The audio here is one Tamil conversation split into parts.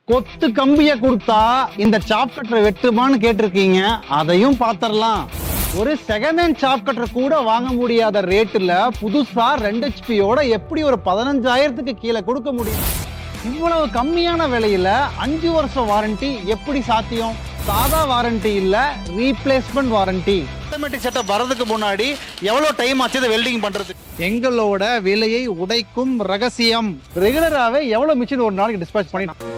கொத்து கம்பிய கொடுத்தா இந்த சாப் கட்டரை வெட்டுமான்னு கேட்டிருக்கீங்க. அதையும் பாத்திரலாம். ஒரு செகண்ட் ஹேண்ட் சாப் கட்டர் கூட வாங்க முடியாத ரேட்டுல புதுசா 2 HPயோட எப்படி ஒரு 15,000க்கு கீழே கொடுக்க முடியும்? இவ்வளவு கம்மியான விலையில 5 வருஷம் வாரண்டி எப்படி சாத்தியம்? சாதா வாரண்டி இல்ல, ரீப்ளேஸ்மெண்ட் வாரண்டி. ஆட்டோமேட்டிக் செட்டப் வரதுக்கு முன்னாடி எவ்வளவு டைம் ஆச்சு இதை வெல்டிங் பண்றது? எங்களோட விலையை உடைக்கும் ரகசியம். ரெகுலராகவே எவ்வளவு மிஷின் ஒரு நாளைக்கு டிஸ்பேச் பண்ணி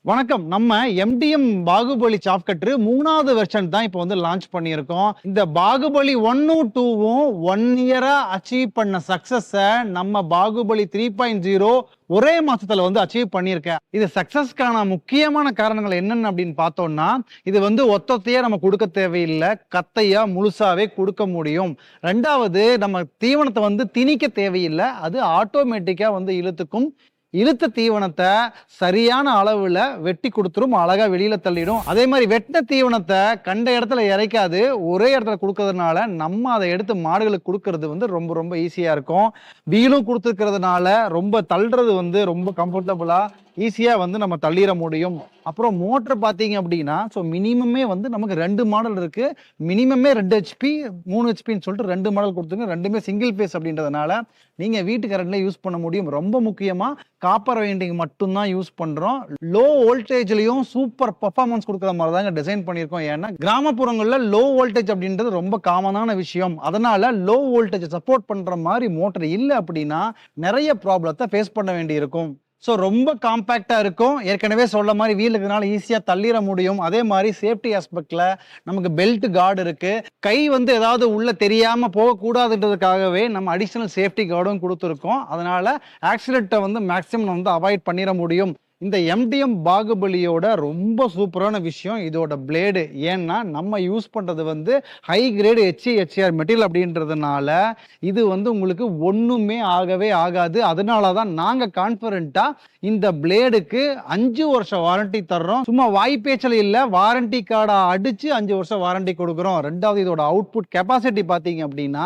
வணக்கம். நம்ம MDM பாகுபலி சாப் கட்டர் 3வது வெர்ஷன் தான் இப்போ வந்து லான்ச் பண்ணியிருக்கோம். இந்த பாகுபலி 1ம் 2ம் 1 இயரா அச்சீவ் பண்ண சக்சஸ நம்ம பாகுபலி 3.0 ஒரே மாசத்துல வந்து அச்சீவ் பண்ணியிருக்கேன். இது சக்சஸ்க்கான முக்கியமான காரணங்கள் என்னென்ன அப்படின்னு பார்த்தோம்னா, இது வந்து ஒத்தத்தையே நம்ம கொடுக்க தேவையில்லை, கத்தையா முழுசாவே கொடுக்க முடியும். ரெண்டாவது, நம்ம தீவனத்தை வந்து திணிக்க தேவையில்லை, அது ஆட்டோமேட்டிக்கா வந்து இழுத்த தீவனத்தை சரியான அளவுல வெட்டி கொடுத்துரும், அழகா வெளியில தள்ளிடும். அதே மாதிரி வெட்டின தீவனத்தை கண்ட இடத்துல இறைக்காது, ஒரே இடத்துல கொடுக்கறதுனால நம்ம அதை எடுத்து மாடுகளுக்கு கொடுக்கறது வந்து ரொம்ப ரொம்ப ஈஸியா இருக்கும். வீலும் கொடுத்துருக்கிறதுனால ரொம்ப தள்ளுறது வந்து ரொம்ப கம்ஃபர்டபுளா ஈஸியா வந்து நம்ம தள்ளிட முடியும். அப்புறம் மோட்டர் பார்த்தீங்க அப்படின்னா, ஸோ மினிமமே வந்து நமக்கு 2 மாடல் இருக்கு. மினிமமே 2 HP 3 HPன்னு சொல்லிட்டு 2 மாடல் கொடுத்துருங்க. ரெண்டுமே சிங்கிள் பேஸ் அப்படின்றதுனால நீங்க வீட்டு கரண்ட்ல யூஸ் பண்ண முடியும். ரொம்ப முக்கியமா காப்பர் வைண்டிங் மட்டும்தான் யூஸ் பண்றோம். லோ வோல்டேஜ்லயும் சூப்பர் பர்ஃபார்மன்ஸ் கொடுக்குற மாதிரி தாங்க டிசைன் பண்ணியிருக்கோம். ஏன்னா கிராமப்புறங்கள்ல லோ வோல்டேஜ் அப்படின்றது ரொம்ப காமனான விஷயம். அதனால லோ வோல்டேஜ் சப்போர்ட் பண்ற மாதிரி மோட்டர் இல்லை அப்படின்னா நிறைய ப்ராப்ளத்தை ஃபேஸ் பண்ண வேண்டி இருக்கும். ஸோ ரொம்ப காம்பேக்டா இருக்கும். ஏற்கனவே சொல்ல மாதிரி வீல் இருக்கிறதுனால ஈஸியா தள்ளிட முடியும். அதே மாதிரி சேஃப்டி ஆஸ்பெக்ட்ல நமக்கு பெல்ட் கார்டு இருக்கு. கை வந்து ஏதாவது உள்ள தெரியாம போகக்கூடாதுன்றதுக்காகவே நம்ம அடிஷனல் சேஃப்டி கார்டும் கொடுத்துருக்கோம். அதனால ஆக்சிடென்ட்டை வந்து மேக்ஸிமம் வந்து அவாய்ட் பண்ணிட முடியும். இந்த MDM பாகுபலியோட ரொம்ப சூப்பரான விஷயம் இதோட பிளேடு. ஏன்னா நம்ம யூஸ் பண்றது வந்து ஹை கிரேடு HEHR மெட்டீரியல் அப்படின்றதுனால இது வந்து உங்களுக்கு ஒண்ணுமே ஆகவே ஆகாது. அதனால தான் நாங்க கான்ஃபிடென்ட்டா இந்த பிளேடுக்கு 5 வருஷம் வாரண்டி தர்றோம். சும்மா வாய்ப்பேச்சல் இல்ல, வாரண்டி கார்டை அடிச்சு 5 வருஷம் வாரண்டி கொடுக்குறோம். ரெண்டாவது, இதோட அவுட்புட் கெப்பாசிட்டி பார்த்தீங்க அப்படின்னா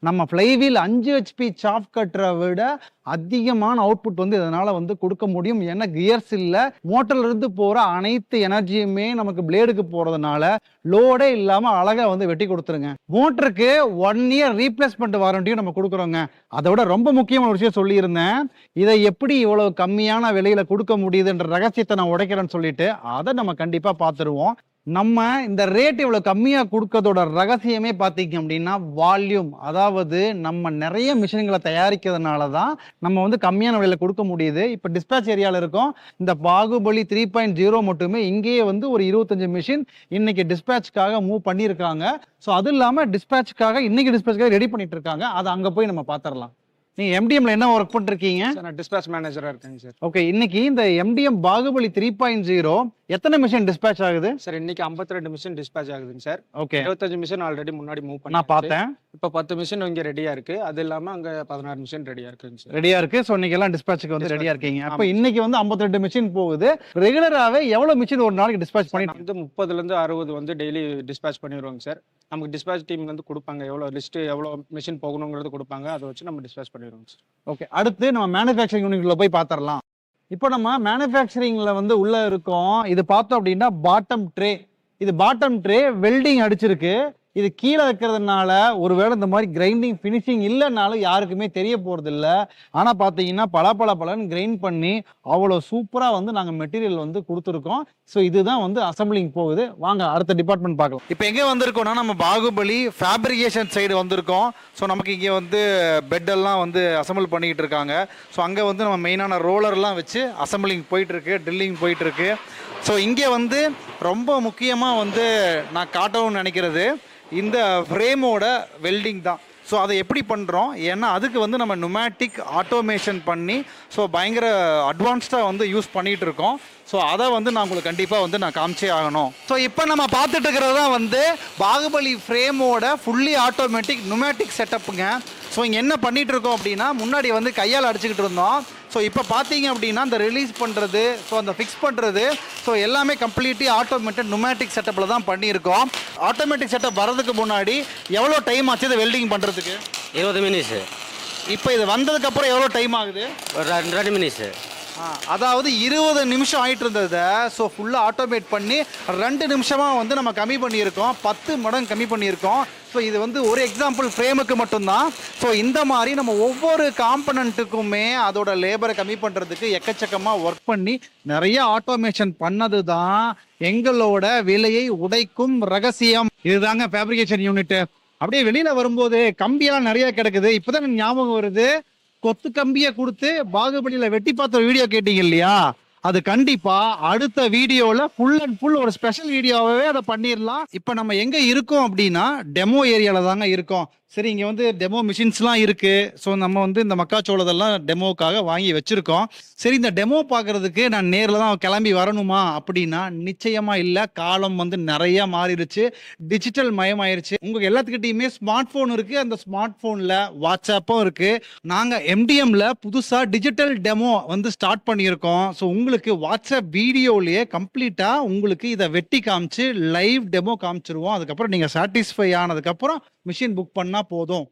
நம்ம ஃப்ளைவீல் 5 HP சாப் கட்டரை விட அதிகமான அவுட்புட் வந்து இதனால வந்து கொடுக்க முடியும். ஏன்னா கியர்ஸ் இல்ல, மோட்டர்ல இருந்து போற அனைத்து எனர்ஜியுமே நமக்கு பிளேடுக்கு போறதுனால லோடே இல்லாம அழகா வந்து வெட்டி கொடுத்துருங்க. மோட்டருக்கு 1 இயர் ரீப்ளேஸ்மெண்ட் வாரண்டியும் நம்ம கொடுக்குறோங்க. அதை விட ரொம்ப முக்கியமான விஷயம் சொல்லியிருந்தேன், இதை எப்படி இவ்வளவு கம்மியான விலையில கொடுக்க முடியுதுன்ற ரகசியத்தை நான் உடைக்கிறேன்னு சொல்லிட்டு அதை நம்ம கண்டிப்பா பார்த்துருவோம். நம்ம இந்த ரேட் இவ்வளவு கம்மியா கொடுக்கறதோட ரகசியமே பார்த்தீங்க அப்படின்னா வால்யூம். அதாவது நம்ம நிறைய மிஷின்களை தயாரிக்கிறதுனால தான் நம்ம வந்து கம்மியான விலையில கொடுக்க முடியுது. இப்போ டிஸ்பேச் ஏரியாவில் இருக்கோம். இந்த பாகுபலி 3.0 மட்டுமே இங்கேயே வந்து ஒரு 25 மிஷின் இன்னைக்கு டிஸ்பேச்சுக்காக மூவ் பண்ணியிருக்காங்க. ஸோ அது இல்லாமல் டிஸ்பேச்சுக்காக இன்னைக்கு டிஸ்பேச்சுக்காக ரெடி பண்ணிட்டு இருக்காங்க. அதை அங்கே போய் நம்ம பார்த்துடலாம். நீங்க MDMல என்ன ஒர்க் பண்ணிருக்கீங்க? நான் டிஸ்பேச் மேனேஜரா இருக்கேங்க சார். ஓகே, இன்னைக்கு இந்த MDM பாகுபலி 3.0 எத்தனை மிஷின் டிஸ்பேச் ஆகுது சார்? இன்னைக்கு 52 மிஷின் டிஸ்பேச் ஆகுதுங்க சார். ஓகே, 25 மிஷின் ஆல்ரெடி முன்னாடி மூவ் பண்ணி நான் பார்த்தேன். இப்போ 10 மிஷின் இங்க ரெடியா இருக்கு. அது இல்லாம அங்க 16 மிஷின் ரெடியா இருக்குங்க சார். ரெடியா இருக்கு. ஸோ இன்னைக்கு எல்லாம் டிஸ்பேச்சுக்கு வந்து ரெடியா இருக்கீங்க. அப்போ இன்னைக்கு வந்து 52 மிஷின் போகுது. ரெகுலராகவே எவ்வளவு மிஷின் ஒரு நாளைக்கு டிஸ்பேச் பண்ணி வந்து 30ல இருந்து 60 வந்து டெய்லி டிஸ்பேச் பண்ணிடுவாங்க சார். நமக்கு டிஸ்பேச் டீம் வந்து கொடுப்பாங்க, எவ்வளவு லிஸ்ட் எவ்வளவு மிஷின் போகணுங்கிறது கொடுப்பாங்க. அதை வச்சு நம்ம டிஸ்பேச் பண்ணிடுவோங்க சார். ஓகே, அடுத்து நம்ம மேனுஃபேக்சரிங் யூனிட்ல போய் பார்த்துடலாம். இப்போ நம்ம மேனுஃபேக்சரிங்ல வந்து உள்ள இருக்கோம். இது பார்த்தோம் அப்படின்னா பாட்டம் ட்ரே. இது பாட்டம் ட்ரே வெல்டிங் அடிச்சிருக்கு. இது கீழே வைக்கிறதுனால ஒருவேளை இந்த மாதிரி கிரைண்டிங் ஃபினிஷிங் இல்லைனாலும் யாருக்குமே தெரிய போறது இல்லை. ஆனால் பார்த்தீங்கன்னா பலன்னு கிரைண்ட் பண்ணி அவ்வளோ சூப்பராக வந்து நாங்கள் மெட்டீரியல் வந்து கொடுத்துருக்கோம். ஸோ இதுதான் வந்து அசம்பிளிங் போகுது. வாங்க அடுத்த டிபார்ட்மெண்ட் பார்க்கலாம். இப்போ எங்கே வந்திருக்கோம்னா நம்ம பாகுபலி ஃபேப்ரிகேஷன் சைடு வந்திருக்கோம். ஸோ நமக்கு இங்கே வந்து பெட்டெல்லாம் வந்து அசம்பிள் பண்ணிக்கிட்டு இருக்காங்க. ஸோ அங்கே வந்து நம்ம மெயினான ரோலர்லாம் வச்சு அசம்பிளிங் போயிட்டுருக்கு, ட்ரில்லிங் போயிட்டுருக்கு. ஸோ இங்கே வந்து ரொம்ப முக்கியமாக வந்து நான் காட்டணும்னு நினைக்கிறது இந்த ஃப்ரேமோட வெல்டிங் தான். ஸோ அதை எப்படி பண்ணுறோம், ஏன்னா அதுக்கு வந்து நம்ம நுமேட்டிக் ஆட்டோமேஷன் பண்ணி ஸோ பயங்கர அட்வான்ஸ்டாக வந்து யூஸ் பண்ணிகிட்டு இருக்கோம். ஸோ அதை வந்து நான் உங்களுக்கு கண்டிப்பாக வந்து நான் காமிச்சே ஆகணும். ஸோ இப்போ நம்ம பார்த்துட்டு இருக்கிறது தான் வந்து பாகுபலி ஃப்ரேமோட ஃபுல்லி ஆட்டோமேட்டிக் நுமேட்டிக் செட்டப்புங்க. ஸோ இங்கே என்ன பண்ணிகிட்டு இருக்கோம் அப்படின்னா, முன்னாடி வந்து கையால் அடிச்சுக்கிட்டு இருந்தோம். ஸோ இப்போ பார்த்தீங்க அப்படின்னா இந்த ரிலீஸ் பண்ணுறது, ஸோ அந்த ஃபிக்ஸ் பண்ணுறது, ஸோ எல்லாமே கம்ப்ளீட்லி ஆட்டோமேட்டட் நுமேட்டிக் செட்டப்பில் தான் பண்ணியிருக்கோம். ஆட்டோமேட்டிக் செட்டப் வரதுக்கு முன்னாடி எவ்வளோ டைம் ஆச்சு இதை வெல்டிங் பண்ணுறதுக்கு? 20 மினிட்ஸு. இப்போ இது வந்ததுக்கப்புறம் எவ்வளோ டைம் ஆகுது? ஒரு 2 மினிட்ஸு. அதாவது 20 நிமிஷம் ஆகிட்டு இருந்ததை ஸோ ஃபுல்லாக ஆட்டோமேட் பண்ணி 2 நிமிஷமாக வந்து நம்ம கம்மி பண்ணியிருக்கோம். 10 மடங்கு கம்மி பண்ணியிருக்கோம். ஸோ இது வந்து ஒரு எக்ஸாம்பிள் ஃப்ரேமுக்கு மட்டும்தான். ஸோ இந்த மாதிரி நம்ம ஒவ்வொரு காம்பனண்ட்டுக்குமே அதோட லேபரை கம்மி பண்ணுறதுக்கு எக்கச்சக்கமாக ஒர்க் பண்ணி நிறைய ஆட்டோமேஷன் பண்ணது தான் எங்களோட விலையை உடைக்கும் ரகசியம். இதுதாங்க ஃபேப்ரிகேஷன் யூனிட். அப்படியே வெளியில் வரும்போது கம்பியெல்லாம் நிறைய கிடக்குது. இப்போதான் எனக்கு ஞாபகம் வருது, கொத்து கம்பியை கொடுத்து பாகுபலியில வெட்டி பார்த்த வீடியோ கேட்டீங்க இல்லையா, அது கண்டிப்பா அடுத்த வீடியோல ஃபுல் அண்ட் ஃபுல் ஒரு ஸ்பெஷல் வீடியோவே அதை பண்ணிடலாம். இப்போ நம்ம எங்க இருக்கோம் அப்படின்னா டெமோ ஏரியால தாங்க இருக்கோம். சரி, இங்கே வந்து டெமோ மிஷின்ஸ்லாம் இருக்கு. ஸோ நம்ம வந்து இந்த மக்காச்சோளதெல்லாம் டெமோக்காக வாங்கி வச்சிருக்கோம். சரி, இந்த டெமோ பார்க்கறதுக்கு நான் நேரில் தான் கிளம்பி வரணுமா அப்படின்னா நிச்சயமா இல்லை. காலம் வந்து நிறைய மாறிடுச்சு, டிஜிட்டல் மயமாயிருச்சு. உங்களுக்கு எல்லாத்துக்கிட்டையுமே ஸ்மார்ட் ஃபோன் இருக்கு. அந்த ஸ்மார்ட் ஃபோனில் வாட்ஸ்அப்பும் இருக்கு. நாங்கள் எம்டிஎம்ல புதுசாக டிஜிட்டல் டெமோ வந்து ஸ்டார்ட் பண்ணியிருக்கோம். ஸோ உங்களுக்கு வாட்ஸ்அப் வீடியோலேயே கம்ப்ளீட்டாக உங்களுக்கு இதை வெட்டி காமிச்சு லைவ் டெமோ காமிச்சிருவோம். அதுக்கப்புறம் நீங்கள் சாட்டிஸ்ஃபை ஆனதுக்கப்புறம் மிஷின் புக் பண்ணால் போதும்.